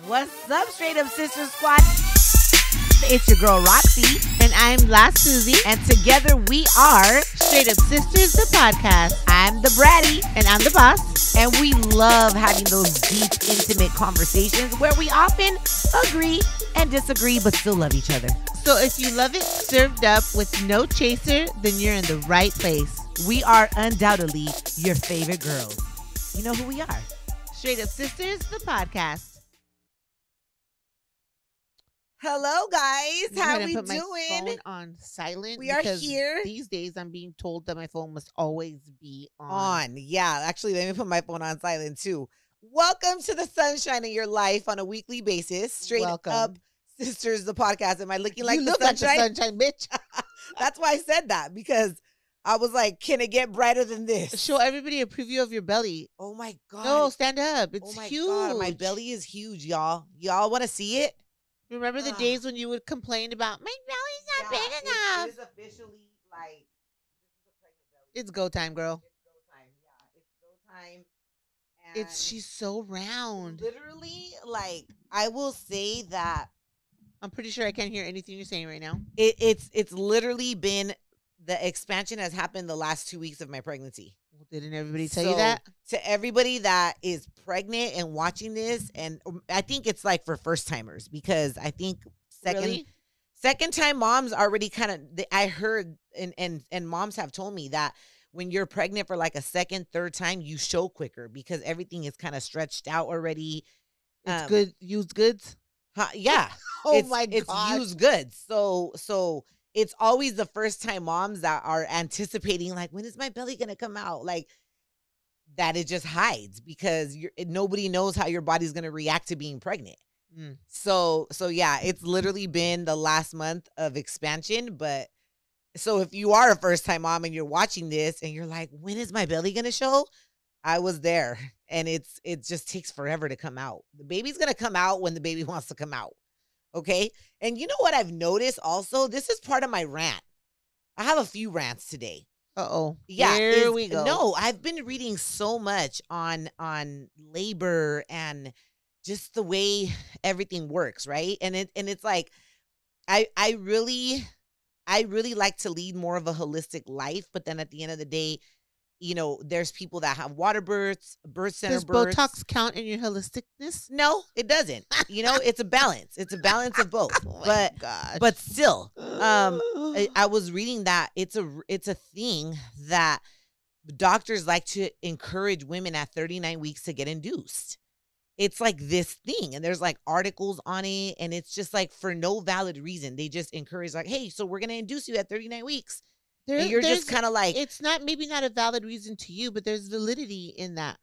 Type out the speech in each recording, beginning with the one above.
What's up, Straight Up Sister Squad? It's your girl, Roxy. And I'm La Susie. And together we are Straight Up Sisters, the podcast. I'm the Bratty. And I'm the boss. And we love having those deep, intimate conversations where we often agree and disagree, but still love each other. So if you love it served up with no chaser, then you're in the right place. We are undoubtedly your favorite girls. You know who we are. Straight Up Sisters, the podcast. Hello, guys. How we put doing? My phone on silent. We are here. These days, I'm being told that my phone must always be on. Yeah, actually, let me put my phone on silent too. Welcome to the sunshine in your life on a weekly basis. Straight Up Sisters, the podcast. Am I looking like the sunshine? Like the sunshine, bitch. That's why I said that, because I was like, can it get brighter than this? Show everybody a preview of your belly. Oh my God. No, stand up. It's huge. God, my belly is huge, y'all. Y'all want to see it? Remember the days when you would complain about my belly's not big enough? It is officially like, this is a pregnant belly. It's go time, girl. It's go time. Yeah, it's go time. And she's so round. Literally, like, I will say that I'm pretty sure I can't hear anything you're saying right now. It's literally been, the expansion has happened the last 2 weeks of my pregnancy. Well, didn't everybody tell you that? To everybody that is pregnant and watching this, and I think it's like for first timers, because I think second time moms already kind of, I heard and moms have told me that when you're pregnant for like a second, third time, you show quicker because everything is kind of stretched out already. It's good used goods. Yeah. My God. It's used goods. So it's always the first time moms that are anticipating, like, when is my belly going to come out? Like, that it just hides because nobody knows how your body's going to react to being pregnant. Mm. So yeah, it's literally been the last month of expansion. But so if you are a first time mom and you're watching this and you're like, when is my belly going to show? I was there, and it just takes forever to come out. The baby's going to come out when the baby wants to come out. Okay. And you know what I've noticed also? This is part of my rant. I have a few rants today. Uh-oh. Yeah. Here we go. No, I've been reading so much on labor and just the way everything works, right? And it's like, I really like to lead more of a holistic life, but then at the end of the day, you know, there's people that have water births, birth center births. Does Botox count in your holisticness? No, it doesn't. You know, it's a balance. It's a balance of both. Oh my gosh. But still, I was reading that it's a thing that doctors like to encourage women at 39 weeks to get induced. It's like this thing, and there's like articles on it, and it's just like for no valid reason. They just encourage, like, hey, so we're going to induce you at 39 weeks. And you're just kind of like, it's maybe not a valid reason to you, but there's validity in that.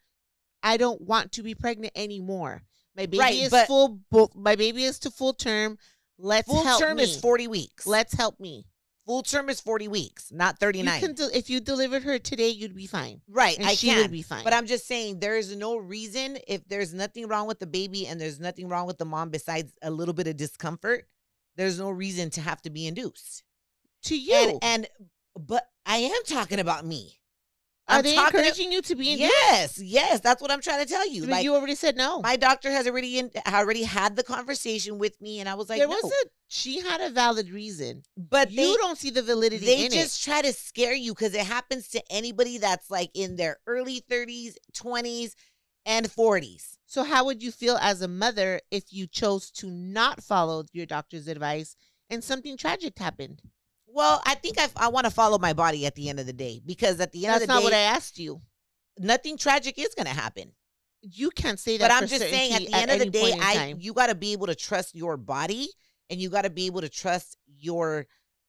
I don't want to be pregnant anymore. My baby is full. My baby is to full term. Full term is 40 weeks. Let's help me. Full term is 40 weeks, not 39. If you delivered her today, you'd be fine. Right. And she would be fine. But I'm just saying, there is no reason, if there's nothing wrong with the baby and there's nothing wrong with the mom besides a little bit of discomfort, there's no reason to have to be induced. To you. But I am talking about me. Are they encouraging you to be induced? Yes. That's what I'm trying to tell you. But you already said no. My doctor has already had the conversation with me, and I was like, she had a valid reason. But you don't see the validity in it. They just try to scare you because it happens to anybody that's like in their early 30s, 20s, and 40s. So how would you feel as a mother if you chose to not follow your doctor's advice and something tragic happened? Well, I think I want to follow my body at the end of the day, because at the end of the day, that's not what I asked you. Nothing tragic is going to happen. You can't say that. But I'm just saying, at the end of the day, you got to be able to trust your body, and you got to be able to trust your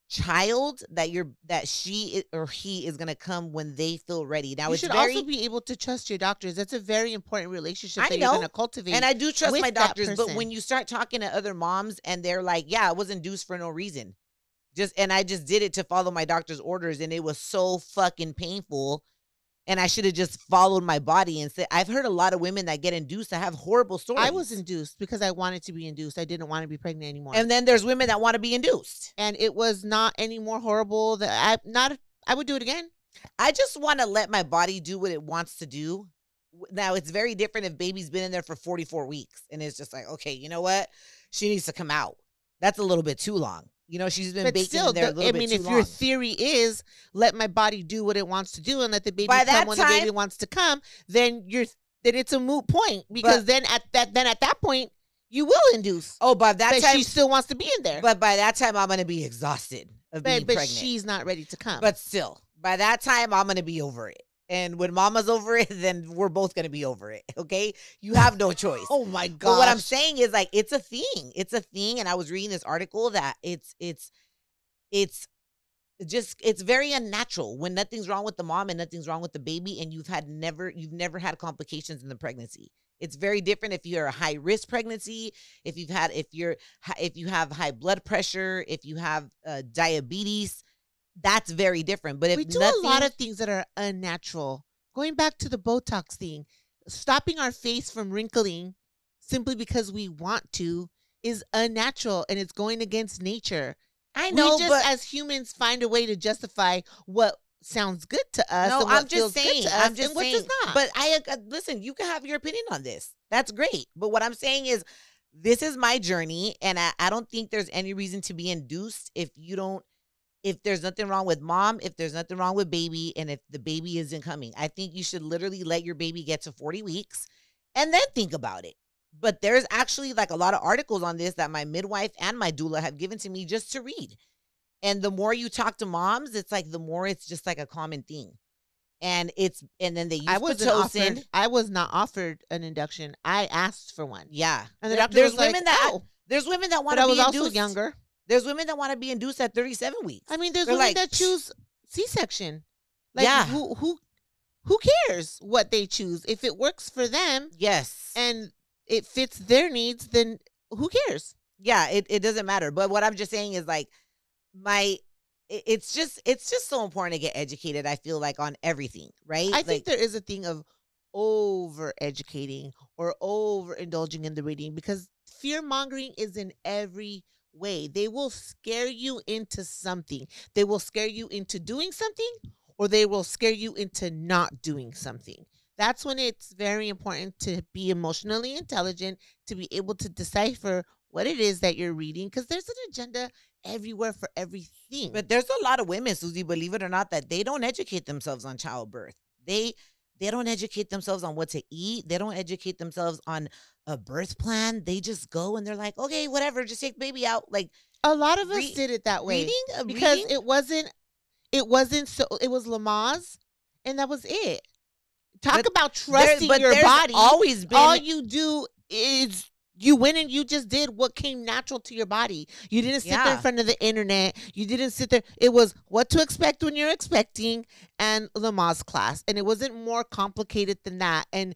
child that she or he is going to come when they feel ready. Now, you should also be able to trust your doctors. That's a very important relationship that you're going to cultivate. And I do trust my doctors, but when you start talking to other moms and they're like, yeah, I was induced for no reason. And I just did it to follow my doctor's orders, and it was so fucking painful, and I should have just followed my body and said, I've heard a lot of women that get induced that have horrible stories. I was induced because I wanted to be induced. I didn't want to be pregnant anymore. And then there's women that want to be induced. And it was not any more horrible that I would do it again. I just want to let my body do what it wants to do. Now it's very different if baby's been in there for 44 weeks and it's just like, okay, you know what? She needs to come out. That's a little bit too long. You know, she's been But baking still, in there a little bit too if long. your theory is let my body do what it wants to do and let the baby By come that when time- the baby wants to come, then it's a moot point, because then at that point you will induce. Oh, by that time she still wants to be in there. But by that time I'm gonna be exhausted of being pregnant. But she's not ready to come. But still, by that time I'm gonna be over it. And when mama's over it, then we're both going to be over it. Okay. You have no choice. Oh my God. But what I'm saying is, like, it's a thing. It's a thing. And I was reading this article that it's very unnatural when nothing's wrong with the mom and nothing's wrong with the baby. And you've never had complications in the pregnancy. It's very different if you're a high risk pregnancy, if you have high blood pressure, if you have diabetes. That's very different. But if we do a lot of things that are unnatural, going back to the Botox thing, stopping our face from wrinkling simply because we want to is unnatural, and it's going against nature. I know, but as humans find a way to justify what sounds good to us. No, and what I'm just saying. I'm just saying. What does not. But listen. You can have your opinion on this. That's great. But what I'm saying is, this is my journey, and I don't think there's any reason to be induced if there's nothing wrong with mom, if there's nothing wrong with baby, and if the baby isn't coming. I think you should literally let your baby get to 40 weeks and then think about it. But there's actually like a lot of articles on this that my midwife and my doula have given to me just to read. And the more you talk to moms, it's like the more it's just like a common thing. And then they use Pitocin. I was not offered an induction. I asked for one. Yeah. And the doctor was like, there's women that want to be induced. But I was also younger. There's women that want to be induced at 37 weeks. I mean, there's women that choose C-section. Like, yeah. Who cares what they choose? If it works for them, yes, and it fits their needs, then who cares? Yeah, it doesn't matter. But what I'm just saying is, like, it's just so important to get educated, I feel like, on everything, right? I think there is a thing of over educating or overindulging in the reading, because fear mongering is in every way. They will scare you into something. They will scare you into doing something, or they will scare you into not doing something. That's when it's very important to be emotionally intelligent, to be able to decipher what it is that you're reading, because there's an agenda everywhere for everything. But there's a lot of women, Susie, believe it or not, that they don't educate themselves on childbirth. They don't educate themselves on what to eat. They don't educate themselves on a birth plan. They just go and they're like, okay, whatever, just take baby out. Like, a lot of us did it that way. Because it wasn't so, it was Lamaze, and that was it. Talk about trusting your body. Always been, all you do is you went and you just did what came natural to your body. You didn't sit there in front of the internet. You didn't sit there. It was what to expect when you're expecting and Lamaze class. And it wasn't more complicated than that. And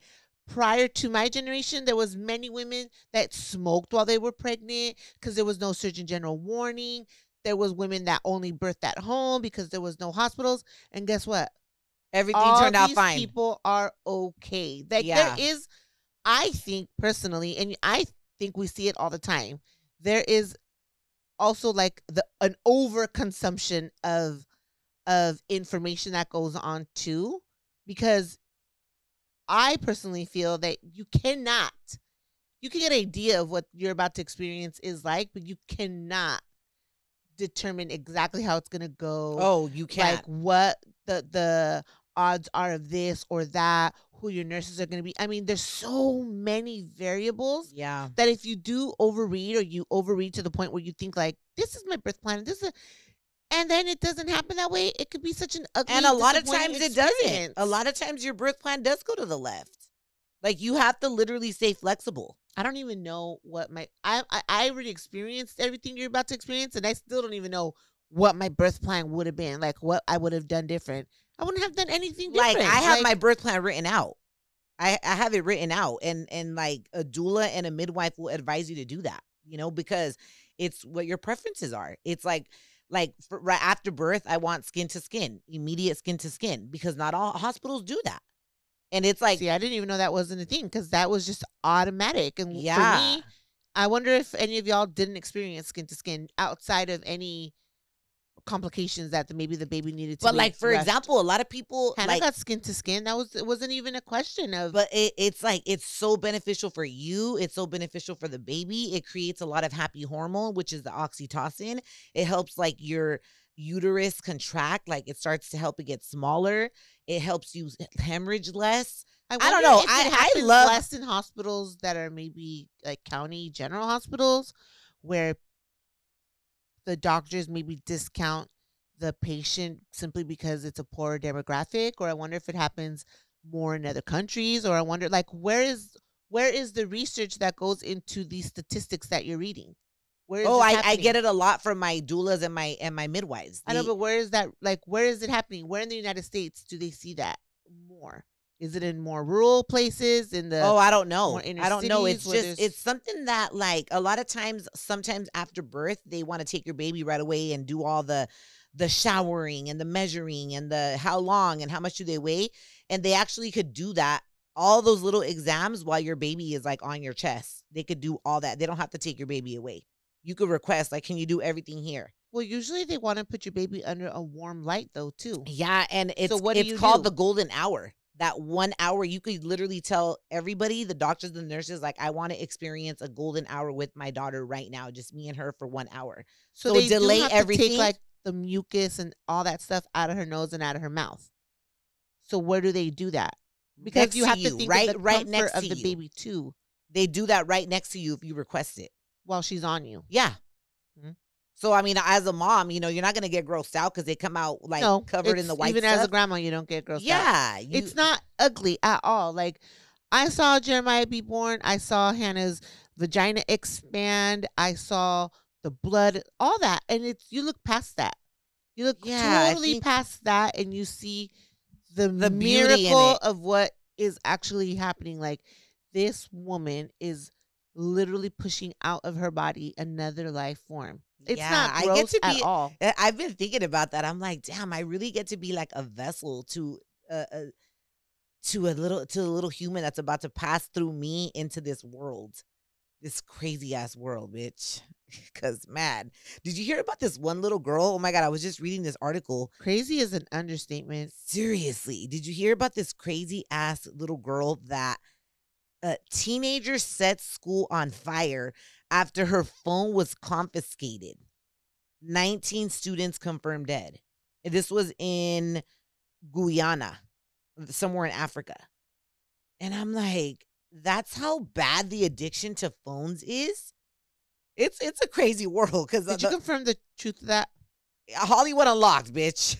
prior to my generation, there was many women that smoked while they were pregnant because there was no Surgeon General warning. There was women that only birthed at home because there was no hospitals. And guess what? Everything turned out fine. People are okay. Like, there is, I think personally, and I think we see it all the time, there is also like an overconsumption of information that goes on too, because I personally feel that you can get an idea of what you're about to experience is like, but you cannot determine exactly how it's going to go. Oh, you can't. Like what the odds are of this or that, who your nurses are going to be. I mean, there's so many variables that if you do overread, or you overread to the point where you think like, this is my birth plan, and then it doesn't happen that way, it could be such an ugly, and a lot of times experience. It doesn't. A lot of times your birth plan does go to the left. Like, you have to literally stay flexible. I don't even know what I already experienced everything you're about to experience, and I still don't even know what my birth plan would have been, like what I would have done different. I wouldn't have done anything different. Like, I have my birth plan written out. I have it written out, and like a doula and a midwife will advise you to do that, because it's what your preferences are. It's like right after birth, I want skin to skin, immediate skin to skin, because not all hospitals do that. And it's like, see, I didn't even know that wasn't a thing, because that was just automatic. And for me, I wonder if any of y'all didn't experience skin to skin outside of any complications that maybe the baby needed to But be like, for rushed. example, a lot of people Hannah like got skin to skin. It wasn't even a question of. but it's like it's so beneficial for you. It's so beneficial for the baby. It creates a lot of happy hormone, which is the oxytocin. It helps like your uterus contract, like it starts to help it get smaller. It helps you hemorrhage less. I don't wonder know. if it I happens love less in hospitals that are maybe like county general hospitals, where the doctors maybe discount the patient simply because it's a poor demographic, or I wonder if it happens more in other countries, or I wonder like where is the research that goes into these statistics that you're reading? Where is Oh, this I happening? get it a lot from my doulas and my midwives. I know, but where is that? Like, where is it happening? Where in the United States do they see that more? Is it in more rural places? In the Oh, I don't know. more inner I don't know. It's cities where just it's something that like a lot of times, sometimes after birth, they want to take your baby right away and do all the showering and the measuring and the how long and how much do they weigh, and they actually could do that, all those little exams while your baby is like on your chest. They could do all that. They don't have to take your baby away. You could request like, can you do everything here? Well, usually they want to put your baby under a warm light though too. Yeah, and So what do it's you called do? the golden hour. That 1 hour, you could literally tell everybody, the doctors, the nurses, like, I want to experience a golden hour with my daughter right now, just me and her for 1 hour. So So they do delay have to take everything. like the mucus and all that stuff out of her nose and out of her mouth. So where do they do that? Because Next you to have to you, think right- of the right comfort next of to the you. baby too They do that right next to you if you request it. while she's on you. Yeah. Mhm. So I mean, as a mom, you're not gonna get grossed out because they come out like No, covered in it's the white even stuff. as a grandma, you don't get grossed out. Yeah, It's not ugly at all. Like I saw Jeremiah be born. I saw Hannah's vagina expand. I saw the blood, all that, and you look past that. You look Yeah, I totally think past that, and you see the the beauty in miracle it. of what is actually happening. Like this woman is literally pushing out of her body another life form. It's Yeah, not I get gross to at be. all. I've been thinking about that. I'm like, damn, I really get to be like a vessel uh, uh, to a little human that's about to pass through me into this world, this crazy ass world, bitch. Cause man, did you hear about this one little girl? Oh my god, I was just reading this article. Crazy is an understatement. Seriously, did you hear about this crazy ass little girl that a teenager set school on fire after her phone was confiscated? 19 students confirmed dead. And this was in Guyana, somewhere in Africa. And I'm like, that's how bad the addiction to phones is. It's a crazy world because Did you confirm the truth of that? Hollywood Unlocked, bitch.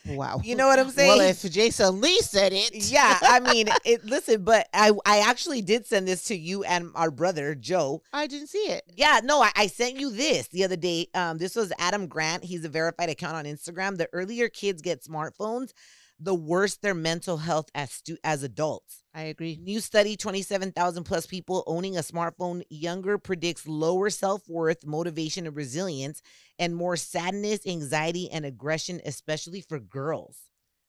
Wow. You know what I'm saying? Well, if Jason Lee said it. Yeah, I mean, listen, but I actually did send this to you and our brother Joe. I didn't see it. Yeah, no, I sent you this the other day. This was Adam Grant. He's a verified account on Instagram. The earlier kids get smartphones, the worse their mental health as adults. I agree. New study, 27,000 plus people owning a smartphone younger predicts lower self-worth, motivation, and resilience, and more sadness, anxiety, and aggression, especially for girls.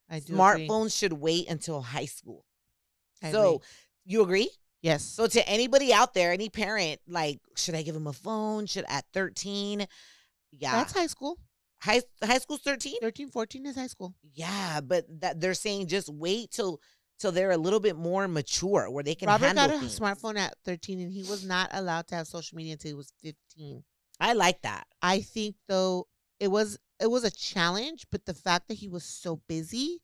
I do Smartphones agree. should wait until high school. I So, agree. you agree? Yes. So to anybody out there, any parent, like, should I give him a phone? Should at 13? Yeah. That's high school. High school's 13? 13, 14 is high school. Yeah, but that they're saying just wait till they're a little bit more mature where they can Robert handle got a things. smartphone at 13 and he was not allowed to have social media until he was 15. I like that. I think though it was a challenge, but the fact that he was so busy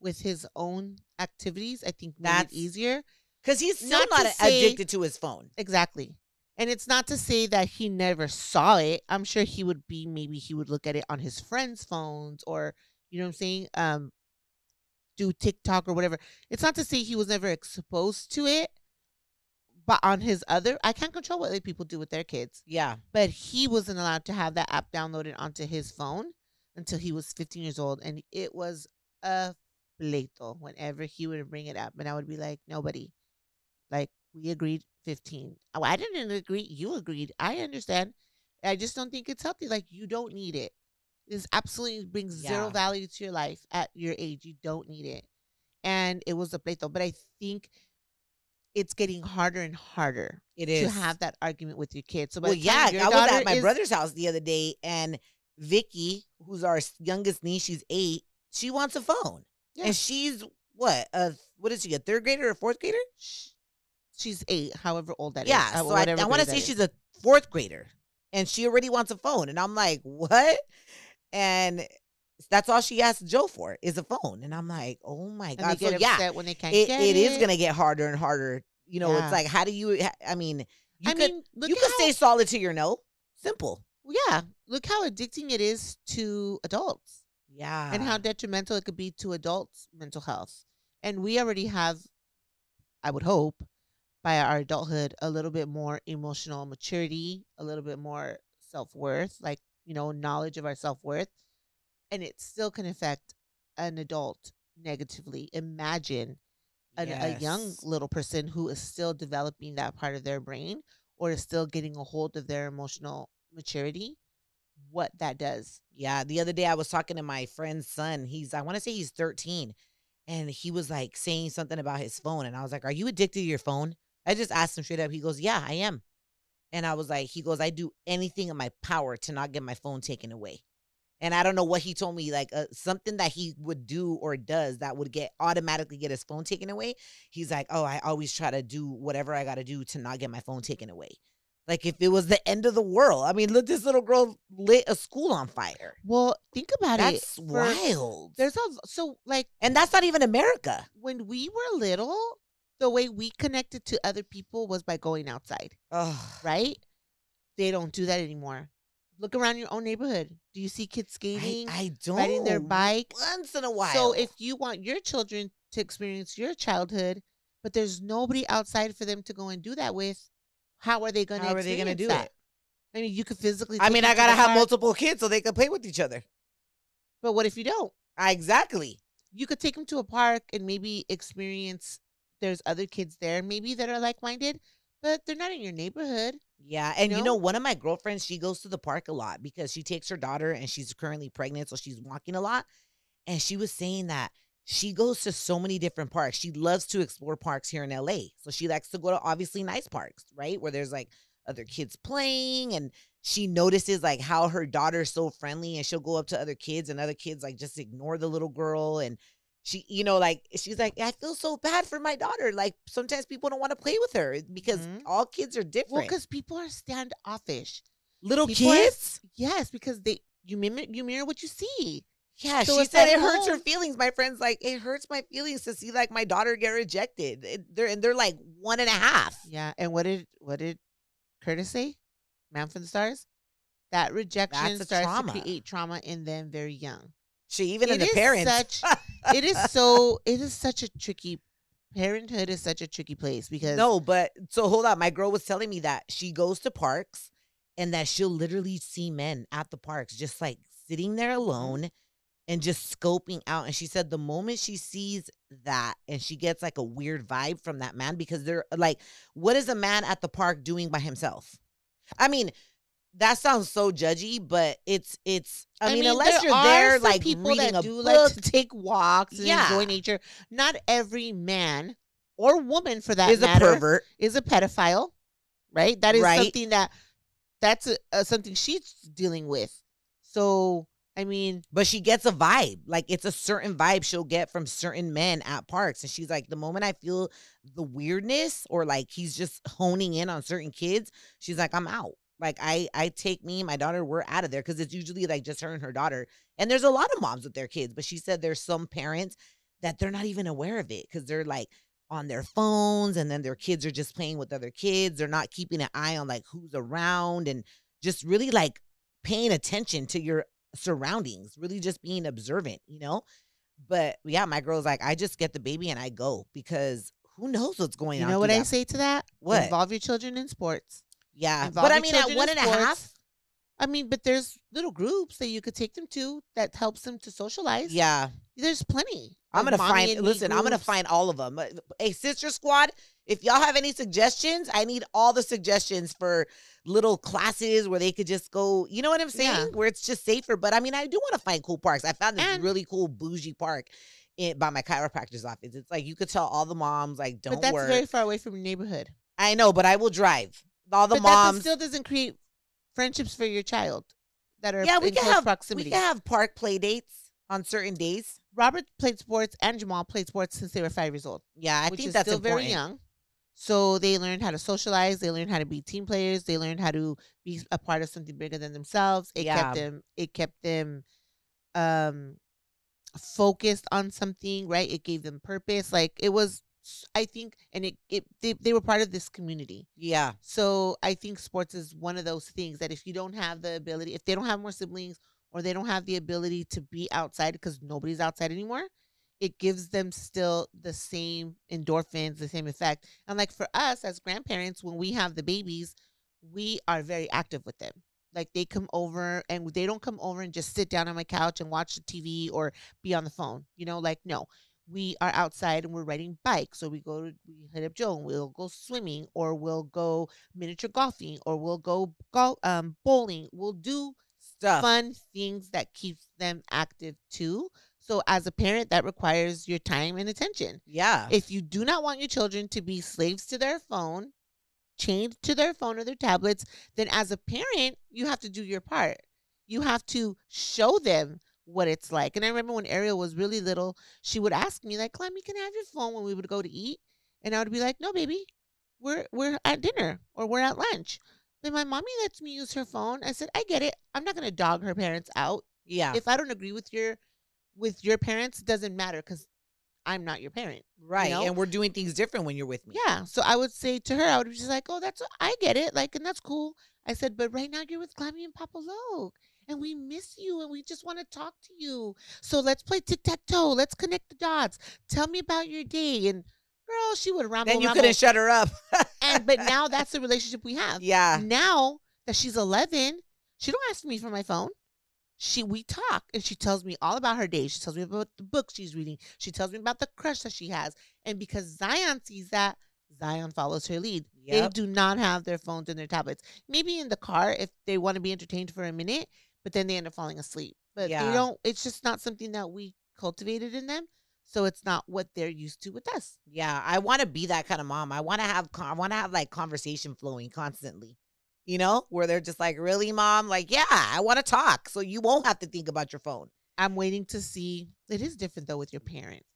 with his own activities, I think made That's it easier. Because he's still Not not to say- addicted to his phone. Exactly. And it's not to say that he never saw it. I'm sure maybe he would look at it on his friends' phones or, you know what I'm saying? Do TikTok or whatever. It's not to say he was never exposed to it, but on his I can't control what other people do with their kids. Yeah. But he wasn't allowed to have that app downloaded onto his phone until he was 15 years old. And it was a pleito whenever he would bring it up. And I would be like, nobody. Like, we agreed 15. Oh, I didn't agree. You agreed. I understand. I just don't think it's healthy. Like, you don't need it. This absolutely brings zero Yeah. value to your life at your age. You don't need it. And it was a pleito. But I think it's getting harder and harder It to is. have that argument with your kids. So by Well, the yeah, time your I was daughter at my is- brother's house the other day, and Vicky, who's our youngest niece, she's 8. She wants a phone, and she's what? What is she? A third grader or a fourth grader? She's 8, however old that is. Yeah, so I want to say she's a fourth grader, and she already wants a phone, and I'm like, what? And that's all she asked Joe for is a phone, and I'm like, oh my god. And they get upset when they can't get it is gonna get harder and harder. You know, it's like, how do you? I mean, you could say solid to your no. Simple. Yeah, look how addicting it is to adults. Yeah, and how detrimental it could be to adults' mental health. And we already have, I would hope, by our adulthood, a little bit more emotional maturity, a little bit more self-worth, like, knowledge of our self-worth. And it still can affect an adult negatively. Imagine a young little person who is still developing that part of their brain or is still getting a hold of their emotional maturity, what that does. Yeah, the other day I was talking to my friend's son. I want to say he's 13. And he was like saying something about his phone. And I was like, are you addicted to your phone? I just asked him straight up. He goes, yeah, I am. And I was like, he goes, I do anything in my power to not get my phone taken away. And I don't know what he told me, like something that he would do or does that would automatically get his phone taken away. He's like, oh, I always try to do whatever I got to do to not get my phone taken away. Like if it was the end of the world. I mean, look, this little girl lit a school on fire. Well, think about That's wild. And that's not even America. When we were little, the way we connected to other people was by going outside. Right? They don't do that anymore. Look around your own neighborhood. Do you see kids skating? I don't. Riding their bike? Once in a while. So if you want your children to experience your childhood, but there's nobody outside for them to go and do that with, how are they going to do it? I mean, you could physically. I got to have multiple kids so they can play with each other. But what if you don't? Exactly. You could take them to a park and maybe experience. There's other kids there, maybe that are like-minded, but they're not in your neighborhood. Yeah, and one of my girlfriends, she goes to the park a lot because she takes her daughter and she's currently pregnant, so she's walking a lot. And she was saying that she goes to so many different parks. She loves to explore parks here in LA. So she likes to go to obviously nice parks, right? Where there's like other kids playing, and she notices like how her daughter's so friendly, and she'll go up to other kids and other kids like just ignore the little girl. And she, she's like, I feel so bad for my daughter. Like sometimes people don't want to play with her because all kids are different. Well, because people are standoffish. Little kids? Yes, because you mirror what you see. Yeah, so she said it hurts her feelings. My friend's like, it hurts my feelings to see like my daughter get rejected. They're like 1.5. Yeah, and what did Curtis say? Man from the Stars? That rejection starts to create trauma in them very young. Even in the parents. It is such a tricky. Parenthood is such a tricky place because so hold on. My girl was telling me that she goes to parks and that she'll literally see men at the parks just like sitting there alone and just scoping out. And she said the moment she sees that and she gets like a weird vibe from that man, because they're like, what is a man at the park doing by himself? I mean, that sounds so judgy, but it's. I mean, unless you're there, like people reading that a do book, like to take walks and enjoy nature. Not every man or woman, for that matter, a pervert, is a pedophile, right? That is something that's something she's dealing with. So I mean, but she gets a vibe. Like it's a certain vibe she'll get from certain men at parks, and she's like, the moment I feel the weirdness or like he's just honing in on certain kids, she's like, I'm out. Like I take me and my daughter, we're out of there, because it's usually like just her and her daughter. And there's a lot of moms with their kids, but she said there's some parents that they're not even aware of it because they're like on their phones, and then their kids are just playing with other kids. They're not keeping an eye on like who's around and just really like paying attention to your surroundings, really just being observant, But yeah, my girl's like, I just get the baby and I go, because who knows what's going on. You know what I say to that? What? Involve your children in sports. Yeah, but I mean, at 1.5. I mean, but there's little groups that you could take them to that helps them to socialize. Yeah, there's plenty. I'm gonna find all of them. Hey, Sister Squad, if y'all have any suggestions, I need all the suggestions for little classes where they could just go. You know what I'm saying? Yeah. Where it's just safer. But I mean, I do want to find cool parks. I found this really cool bougie park by my chiropractor's office. It's like you could tell all the moms like, don't worry. But that's very far away from your neighborhood. I know, but I will drive. All the moms. That still doesn't create friendships for your child. that are Yeah, in close proximity. We can have park play dates on certain days. Robert played sports and Jamal played sports since they were 5 years old. Yeah, I think that's still important. very young. So they learned how to socialize. They learned how to be team players. They learned how to be a part of something bigger than themselves. It kept them focused on something, right? It gave them purpose. Like it was, I think, and they were part of this community. Yeah. So I think sports is one of those things that if you don't have the ability, if they don't have more siblings or they don't have the ability to be outside because nobody's outside anymore, it gives them still the same endorphins, the same effect. And like for us as grandparents, when we have the babies, we are very active with them. Like they come over and they don't come over and just sit down on my couch and watch the TV or be on the phone. You know, like no, we are outside and we're riding bikes. So we hit up Joe and we'll go swimming or we'll go miniature golfing or we'll go bowling. We'll do stuff, fun things that keeps them active too. So as a parent, that requires your time and attention. Yeah. If you do not want your children to be slaves to their phone, chained to their phone or their tablets, then as a parent, you have to do your part. You have to show them what it's like. And I remember when Ariel was really little, she would ask me like, "Clemmy, can I have your phone?" when we would go to eat, and I would be like, "No, baby, we're at dinner or we're at lunch." Then my mommy lets me use her phone. I said, "I get it. I'm not gonna dog her parents out. Yeah. If I don't agree with your parents, it doesn't matter because I'm not your parent." Right. You know? And we're doing things different when you're with me. Yeah. So I would say to her, I would be just like, "Oh, I get it. Like, and that's cool." I said, "But right now you're with Glammy and Papa Loke, and we miss you, and we just want to talk to you. So let's play tic-tac-toe. Let's connect the dots. Tell me about your day." And girl, she would ramble. Then you couldn't shut her up. But now that's the relationship we have. Yeah. Now that she's 11, she don't ask me for my phone. We talk and she tells me all about her day. She tells me about the books she's reading. She tells me about the crush that she has. And because Zion sees that, Zion follows her lead. Yep. They do not have their phones and their tablets. Maybe in the car if they want to be entertained for a minute, but then they end up falling asleep. But they don't, it's just not something that we cultivated in them. So it's not what they're used to with us. Yeah, I want to be that kind of mom. I want to have like conversation flowing constantly. You know, where they're just like, "Really, mom?" Like, "Yeah, I want to talk." So you won't have to think about your phone. I'm waiting to see. It is different though with your parents.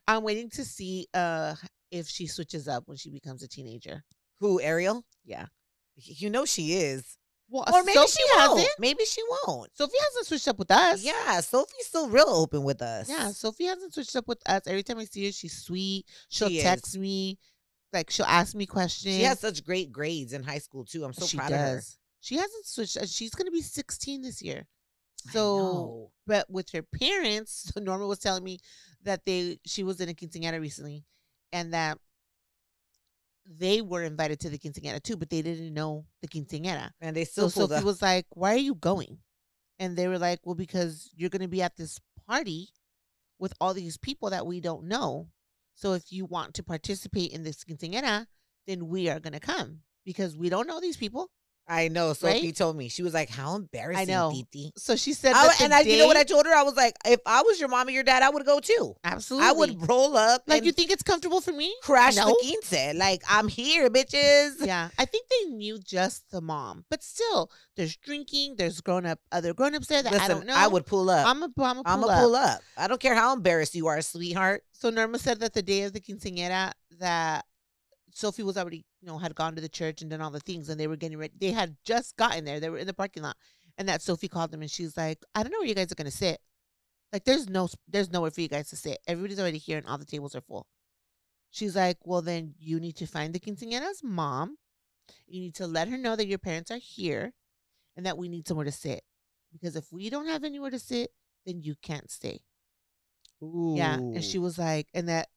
I'm waiting to see if she switches up when she becomes a teenager. Who, Ariel? Yeah. You know she is. Well, or maybe Sophie she won't. hasn't. Maybe she won't. Sophie hasn't switched up with us. Yeah, Sophie's still real open with us. Yeah, Sophie hasn't switched up with us. Every time I see her, she's sweet. She'll She text is. me. Like, she'll ask me questions. She has such great grades in high school, too. I'm so proud of her. She hasn't switched. She's going to be 16 this year. I So, know. but with her parents, so Norma was telling me that she was in a quinceañera recently and that they were invited to the quinceañera too, but they didn't know the quinceañera. And they still So Sophie was like, "Why are you going?" And they were like, "Well, because you're going to be at this party with all these people that we don't know. So if you want to participate in this quinceañera, then we are going to come because we don't know these people." I know. Sophie Right? told me. She was like, "How embarrassing, Titi." So she said you know what I told her? I was like, if I was your mom or your dad, I would go too. Absolutely. I would roll up. Like, and you think it's comfortable for me? crash No. the quince. Like, I'm here, bitches. Yeah. I think they knew just the mom. But still, there's drinking. There's other grown-ups there that I don't know. I would pull up. I'm a pull pull up. I don't care how embarrassed you are, sweetheart. So Norma said that the day of the quinceañera that Sophie was already, had gone to the church and done all the things, and they were getting ready. They had just gotten there. They were in the parking lot, and that Sophie called them, and she's like, "I don't know where you guys are gonna sit. Like, there's nowhere for you guys to sit. Everybody's already here, and all the tables are full." She's like, "Well, then you need to find the quinceañera's mom. You need to let her know that your parents are here, and that we need somewhere to sit. Because if we don't have anywhere to sit, then you can't stay." Ooh. Yeah, and she was like, and that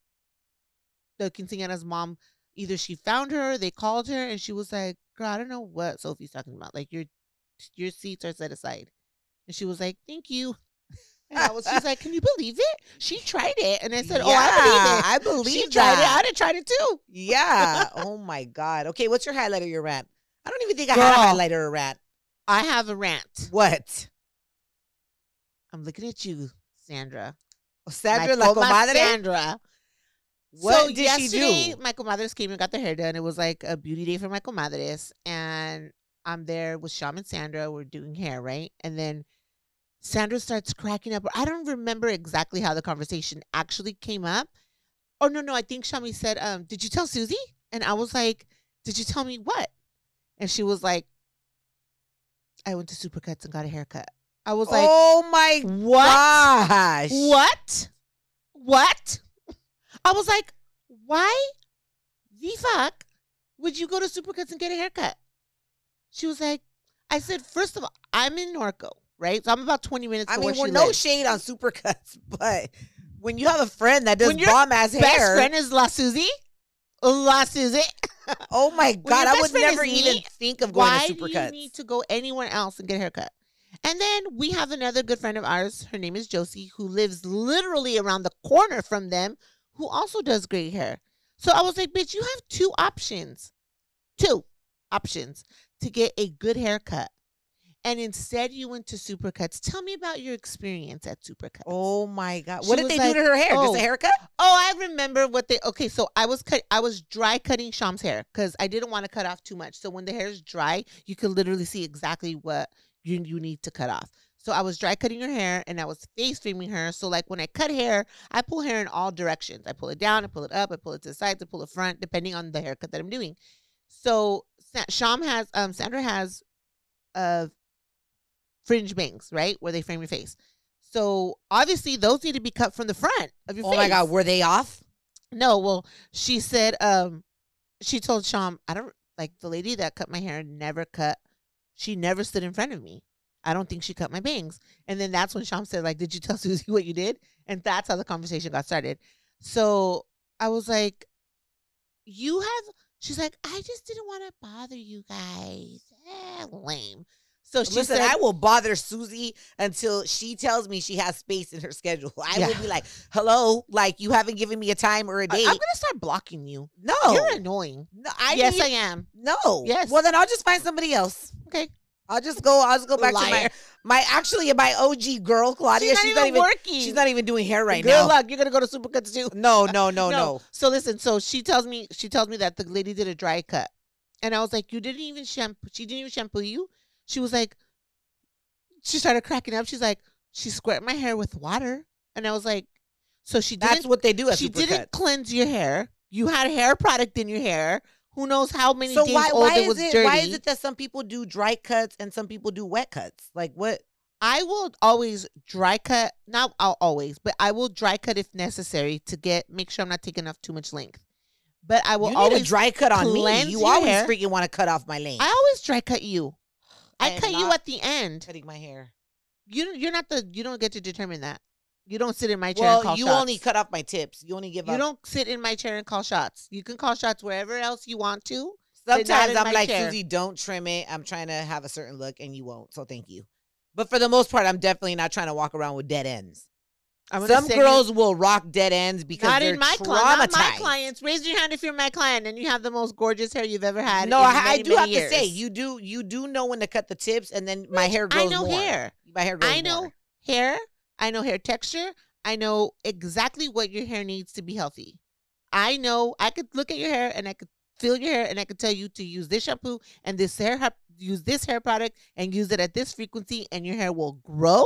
the quinceañera's mom, either she found her, or they called her, and she was like, "Girl, I don't know what Sophie's talking about. Like, your seats are set aside." And she was like, "Thank you." And she's like, "Can you believe it? She tried it." And I said, "Oh, I believe it. She tried it. I'd have tried it too." Yeah. Oh my God. Okay, what's your highlight or your rant? I don't even think I had a highlight or a rant. I have a rant. What? I'm looking at you, Sandra. Sandra, la comadre? Sandra. What did she do? My comadres came and got their hair done. It was like a beauty day for my comadres. And I'm there with Sham and Sandra. We're doing hair, right? And then Sandra starts cracking up. I don't remember exactly how the conversation actually came up. Oh no, I think Shami said, did you tell Susie? And I was like, did you tell me what? And she was like, I went to Supercuts and got a haircut. I was like, oh my what? gosh. What? I was like, why the fuck would you go to Supercuts and get a haircut? She was like, I said, first of all, I'm in Norco, right? So I'm about 20 minutes from where she lives. No shade on Supercuts, but when you have a friend that does bomb-ass hair. Best friend is La Susie. La Susie. Oh my God, I would never even think of going to Supercuts. Why do you need to go anywhere else and get a haircut? And then we have another good friend of ours. Her name is Josie, who lives literally around the corner from them, who also does great hair. So I was like, bitch, you have two options to get a good haircut. And instead you went to Supercuts. Tell me about your experience at Supercuts. Oh my God. What did they do to her hair? Just a haircut? Oh, I remember okay, so I was dry cutting Sham's hair because I didn't want to cut off too much. So when the hair is dry, you can literally see exactly what you need to cut off. So I was dry cutting her hair and I was face framing her. So like when I cut hair, I pull hair in all directions. I pull it down, I pull it up, I pull it to the sides, I pull it front, depending on the haircut that I'm doing. So Sandra has fringe bangs, right? Where they frame your face. So obviously those need to be cut from the front of your face. Oh my God, were they off? No, well, she said, she told Sham, I don't, like the lady that cut my hair she never stood in front of me. I don't think she cut my bangs. And then that's when Sham said, like, did you tell Susie what you did? And that's how the conversation got started. So I was like, she's like, I just didn't want to bother you guys. Lame. So she said, I will bother Susie until she tells me she has space in her schedule. I will be like, hello, like you haven't given me a time or a date. I'm going to start blocking you. No. You're annoying. No, I am. No. Yes. Well, then I'll just find somebody else. Okay. I'll just go back to my OG girl, Claudia. She's not even working. She's not even doing hair right now. Good luck. You're going to go to Supercuts too. No. So listen, so she tells me that the lady did a dry cut. And I was like, she didn't even shampoo you? She was like, she started cracking up. She's like, she squirted my hair with water. And I was like, so that's what they do at She Supercuts. didn't cleanse your hair. You had hair product in your hair. Who knows how many days old it was dirty. Why is it that some people do dry cuts and some people do wet cuts? Like what? I will always dry cut. Not always, but I will dry cut if necessary to make sure I'm not taking off too much length. But I will always dry cut on me. You always hair. freaking want to cut off my length. I always dry cut you. I cut you at the end. Cutting my hair. You don't get to determine that. You don't sit in my chair and call shots. Well, you only cut off my tips. You only give up. You don't sit in my chair and call shots. You can call shots wherever else you want to. Sometimes I'm like, Susie, don't trim it. I'm trying to have a certain look and you won't. So thank you. But for the most part, I'm definitely not trying to walk around with dead ends. Some girls will rock dead ends because they're traumatized. Not my clients. Raise your hand if you're my client and you have the most gorgeous hair you've ever had. No, I do have to say, you do know when to cut the tips, and then my hair grows more. Hair. My hair grows more. I know hair. I know hair texture. I know exactly what your hair needs to be healthy. I know. I could look at your hair and I could feel your hair and I could tell you to use this shampoo and use this hair product and use it at this frequency, and your hair will grow.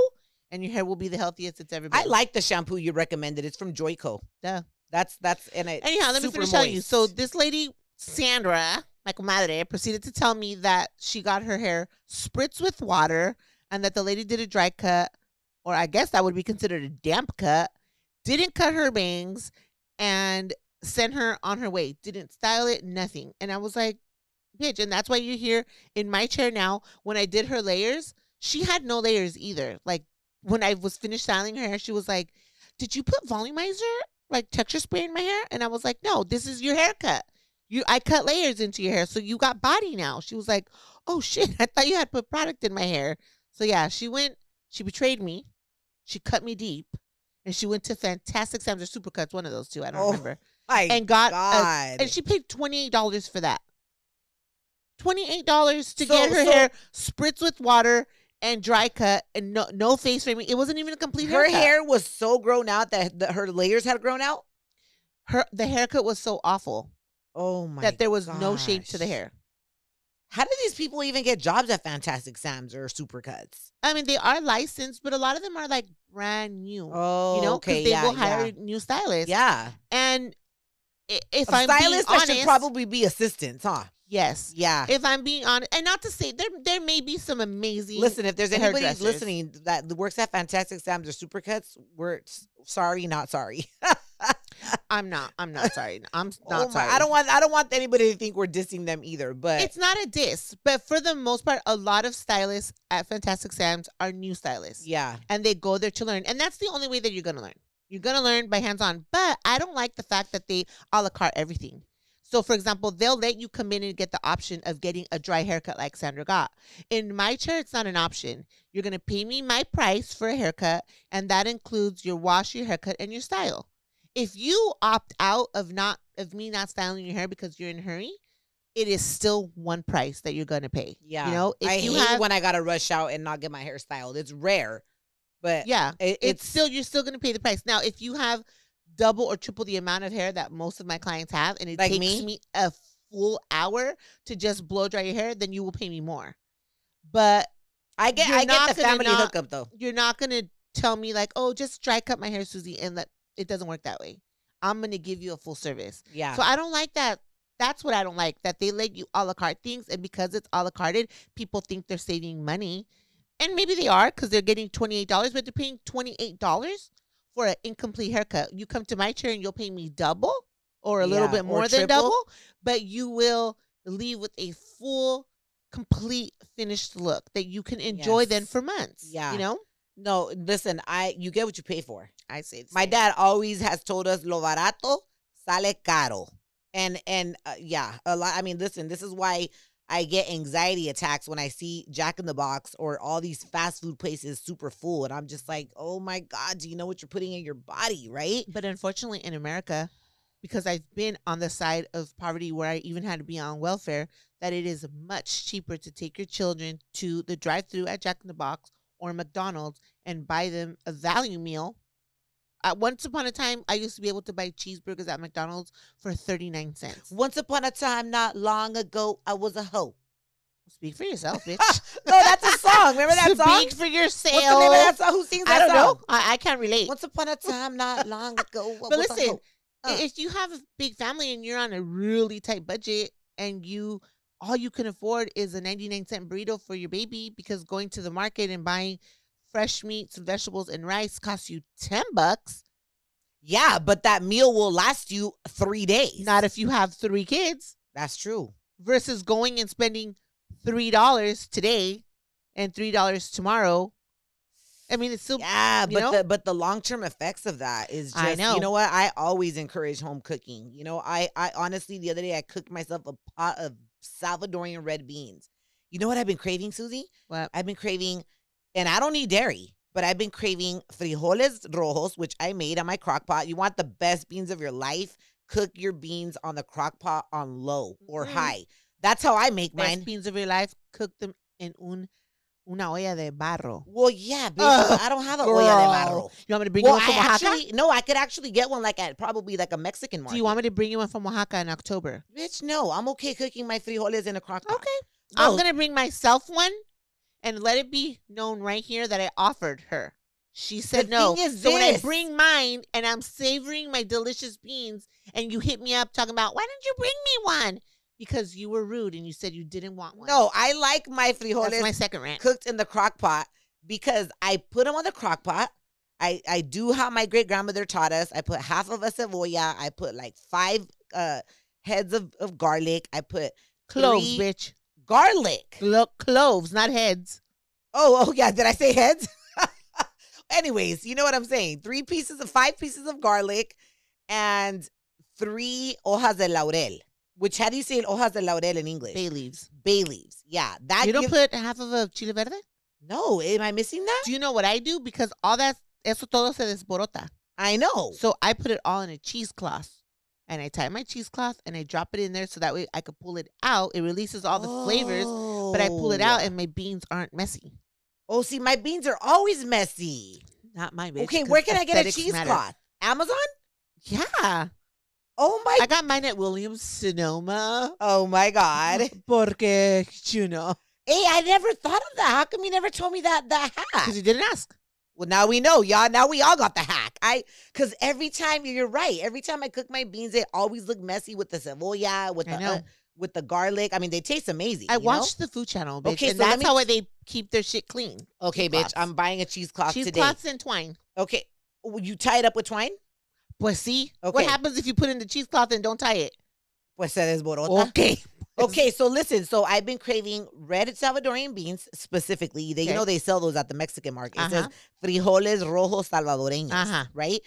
And your hair will be the healthiest it's ever been. I like the shampoo you recommended. It's from Joico. Yeah. That's and it. Anyhow, let me finish telling you. So this lady, Sandra, my comadre, proceeded to tell me that she got her hair spritzed with water and that the lady did a dry cut, or I guess that would be considered a damp cut, didn't cut her bangs, and sent her on her way. Didn't style it, nothing. And I was like, bitch, and that's why you're here in my chair now. When I did her layers, she had no layers either. Like, when I was finished styling her hair, she was like, did you put volumizer, like texture spray in my hair? And I was like, no, this is your haircut. I cut layers into your hair, so you got body now. She was like, oh shit, I thought you had put product in my hair. So yeah, she betrayed me. She cut me deep. And she went to Fantastic Sam's or Supercuts, one of those two, I don't remember. And got and she paid $28 for that. $28 to get her hair spritzed with water and dry cut and no face framing. It wasn't even a complete haircut. Her hair was so grown out that her layers had grown out. The haircut was so awful. Oh my! That there was no shape to the hair. How do these people even get jobs at Fantastic Sam's or Supercuts? I mean, they are licensed, but a lot of them are like brand new. Oh, Because okay, they yeah, will hire yeah, new stylists. yeah. And if Of I'm being stylists that should honest, probably be assistants, huh? yes. Yeah. If I'm being honest, and not to say there may be some amazing. Listen, if there's anybody hairdressers listening that works at Fantastic Sam's or Supercuts, we're sorry, not sorry. I'm not sorry. I'm Oh not my! sorry. I don't want anybody to think we're dissing them either. But It's not a diss, but for the most part, a lot of stylists at Fantastic Sam's are new stylists. yeah, And they go there to learn. And that's the only way that you're going to learn. You're going to learn by hands-on. But I don't like the fact that they a la carte everything. So, for example, they'll let you come in and get the option of getting a dry haircut like Sandra got. In my chair, it's not an option. You're going to pay me my price for a haircut, and that includes your wash, your haircut, and your style. If you opt out of me not styling your hair because you're in a hurry, it is still one price that you're going to pay. yeah. If I you hate when I gotta rush out and not get my hair styled. It's rare, but yeah, it's still you're still going to pay the price. Now, if you have double or triple the amount of hair that most of my clients have, and it Like takes me? me a full hour to just blow dry your hair, then you will pay me more. But I get the family hookup though. you're not going to tell me like, oh, just dry cut my hair, Susie, and it doesn't work that way. I'm going to give you a full service. Yeah. So I don't like that. That's what I don't like, that they let you a la carte things. And because it's a la carte, people think they're saving money. And maybe they are because they're getting $28, but they're paying $28 for an incomplete haircut. You come to my chair and you'll pay me double or a little bit more than triple. double, but you will leave with a full, complete, finished look that you can enjoy then Yes. for months. Yeah. No, listen, you get what you pay for. I say the My same. dad always has told us lo barato sale caro. And yeah, a lot. I mean, listen, this is why I get anxiety attacks when I see Jack in the Box or all these fast food places super full. And I'm just like, oh my God, do you know what you're putting in your body, right? But unfortunately in America, because I've been on the side of poverty where I even had to be on welfare, that it is much cheaper to take your children to the drive-thru at Jack in the Box or McDonald's and buy them a value meal. Once upon a time, I used to be able to buy cheeseburgers at McDonald's for 39 cents. Once upon a time, not long ago, I was a hoe. Speak for yourself, bitch. No, that's a song. Remember that song? Speak for yourself. What's the name of that song? Who sings I that don't song? know. I can't relate. Once upon a time, not long ago, I But was a listen, hoe. if you have a big family and you're on a really tight budget and all you can afford is a 99-cent burrito for your baby because going to the market and buying fresh meats, vegetables, and rice costs you $10. Yeah, but that meal will last you 3 days. Not if you have 3 kids. That's true. Versus going and spending $3 today and $3 tomorrow. I mean, it's still but the long-term effects of that is just, I know. You know what? I always encourage home cooking. You know, I honestly, the other day I cooked myself a pot of Salvadorian red beans. You know what I've been craving, Susie? What? I've been craving, and I don't need dairy, but I've been craving frijoles rojos, which I made on my crock pot. You want the best beans of your life? Cook your beans on the crock pot on low or high. That's how I make Best mine. beans of your life, cook them in una olla de barro. Well, yeah, bitch, but I don't have a olla de barro. You want me to bring you one from Oaxaca? No, I could actually get one like at probably like a Mexican market. Do you want me to bring you one from Oaxaca in October? Bitch, no, I'm okay cooking my frijoles in a crock pot. Okay. No. I'm going to bring myself one and let it be known right here that I offered her. She said no. thing is so when I this. bring mine and I'm savoring my delicious beans and you hit me up talking about, why didn't you bring me one? Because you were rude and you said you didn't want one. No, I like my frijoles That's my second rant. cooked in the crock pot because I put them on the crock pot. I do how my great grandmother taught us. I put half of a cebolla. I put like 5 heads of garlic. I put Cloves, 3 bitch. garlic. Cloves, not heads. Oh yeah. Did I say heads? Anyways, you know what I'm saying. 5 pieces of garlic and 3 hojas de laurel. Which, how do you say hojas de laurel in English? Bay leaves. Bay leaves. Yeah. You don't put half of a chile verde? No, am I missing that? Do you know what I do? Because all that, eso todo se desborota. I know. So I put it all in a cheesecloth. And I tie my cheesecloth and I drop it in there so that way I could pull it out. It releases all the flavors, but I pull it out and my beans aren't messy. Oh, see, my beans are always messy. Not my bitch. Okay, where can I get a cheesecloth? matter. Amazon? Yeah. Oh my! I got mine at Williams Sonoma. Oh my God! Porque, you know. Hey, I never thought of that. How come you never told me that hack? Because you didn't ask. Well, now we know, y'all. Now we all got the hack. Because every time, you're right. Every time I cook my beans, they always look messy with the cebolla, with the garlic. I mean, they taste amazing. I watched the Food Channel, bitch. Okay, and so that's how they keep their shit clean. Okay, bitch. I'm buying a cheesecloth today. Cheesecloths and twine. Okay. You tie it up with twine? Pues sí. Okay. What happens if you put in the cheesecloth and don't tie it? Pues se desborota. Okay. Okay, so listen. So I've been craving red Salvadorian beans specifically. You know they sell those at the Mexican market. It says frijoles rojos salvadoreños, right?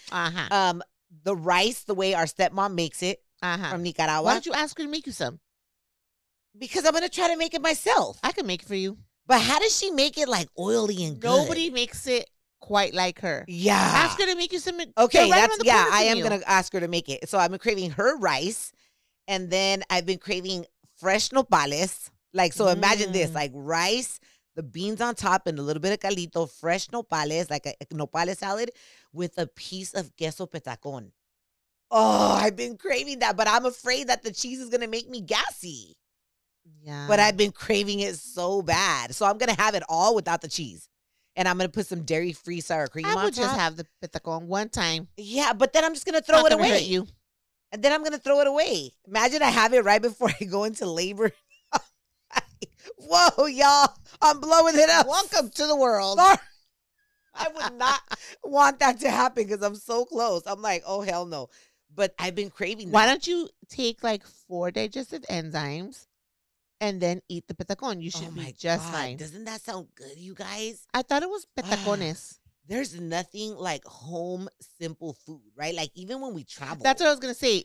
The rice, the way our stepmom makes it from Nicaragua. Why don't you ask her to make you some? Because I'm gonna try to make it myself. I can make it for you. But how does she make it like oily and good? Nobody makes it quite like her. Yeah. Ask her to make you some. Okay, I am gonna ask her to make it. So I've been craving her rice, and then I've been craving fresh nopales. Like, so imagine this, like rice, the beans on top, and a little bit of calito, fresh nopales, like a nopales salad with a piece of queso petacon. Oh, I've been craving that, but I'm afraid that the cheese is going to make me gassy. Yeah. But I've been craving it so bad. So I'm going to have it all without the cheese. And I'm going to put some dairy-free sour cream on top. I would just have the petacon one time. Yeah, but then I'm just going to throw it away. Hurt you. And then I'm going to throw it away. Imagine I have it right before I go into labor. Whoa, y'all. I'm blowing it up. Welcome to the world. Sorry. I would not want that to happen because I'm so close. I'm like, oh, hell no. But I've been craving that. Why don't you take like 4 digestive enzymes and then eat the petacon? You should be just fine. Doesn't that sound good, you guys? I thought it was petacones. There's nothing like home simple food, right? Like even when we travel. That's what I was going to say.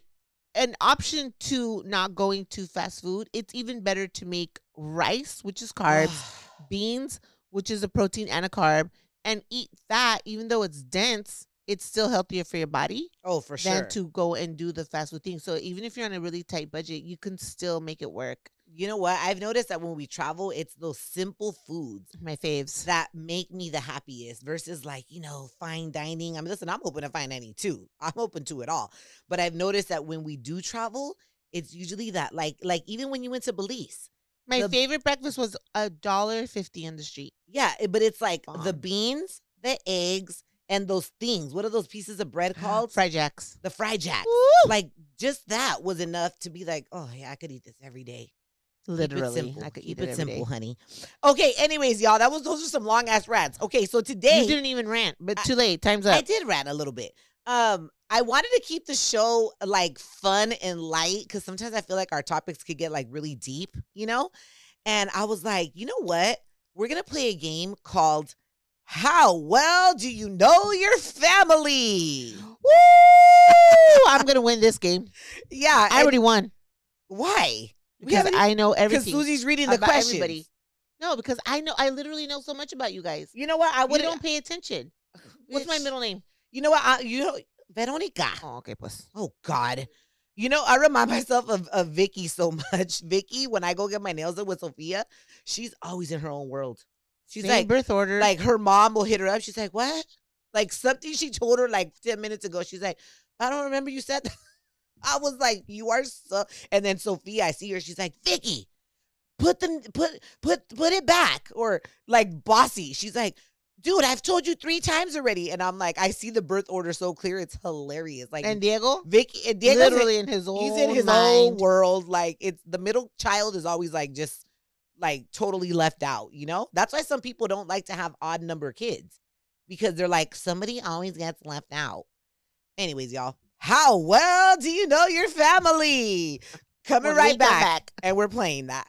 An option to not going to fast food, it's even better to make rice, which is carbs, beans, which is a protein and a carb, and eat that. Even though it's dense, it's still healthier for your body. Oh, for sure. Than to go and do the fast food thing. So even if you're on a really tight budget, you can still make it work. You know what? I've noticed that when we travel, it's those simple foods, my faves, that make me the happiest versus like, fine dining. I mean, listen, I'm open to fine dining too. I'm open to it all. But I've noticed that when we do travel, it's usually that like even when you went to Belize. My favorite breakfast was $1.50 in the street. Yeah, but it's like the beans, the eggs, and those things. What are those pieces of bread called? Fried Jacks. The Fried Jacks. Woo! Like just that was enough to be like, oh yeah, I could eat this every day. Literally, I could eat it simple, honey. Okay, anyways, y'all, those are some long ass rants. Okay, so today you didn't even rant, but too late. Time's up. I did rant a little bit. I wanted to keep the show like fun and light because sometimes I feel like our topics could get like really deep, And I was like, you know what? We're gonna play a game called How Well Do You Know Your Family? Woo! I'm gonna win this game. Yeah, I already won. Why? Because I know everything. Because Susie's reading the questions. Everybody. No, because I literally know so much about you guys. You know what? You don't pay attention. What's my middle name? You know what? Veronica. Oh, okay, pues. Oh, God. I remind myself of Vicky so much. Vicky, when I go get my nails done with Sophia, she's always in her own world. She's Same birth order. Like her mom will hit her up. She's like, what? Like something she told her like 10 minutes ago. She's like, I don't remember you said that. I was like, you are so. And then Sophia, I see her. She's like, Vicky, put it back. Or like bossy. She's like, dude, I've told you 3 times already. And I'm like, I see the birth order so clear. It's hilarious. Like, and Diego? Diego's literally in his own He's in his own world. Like, it's the middle child is always like just like totally left out, That's why some people don't like to have odd number kids because they're like, somebody always gets left out. Anyways, y'all. How well do you know your family? Coming right back. And we're playing that.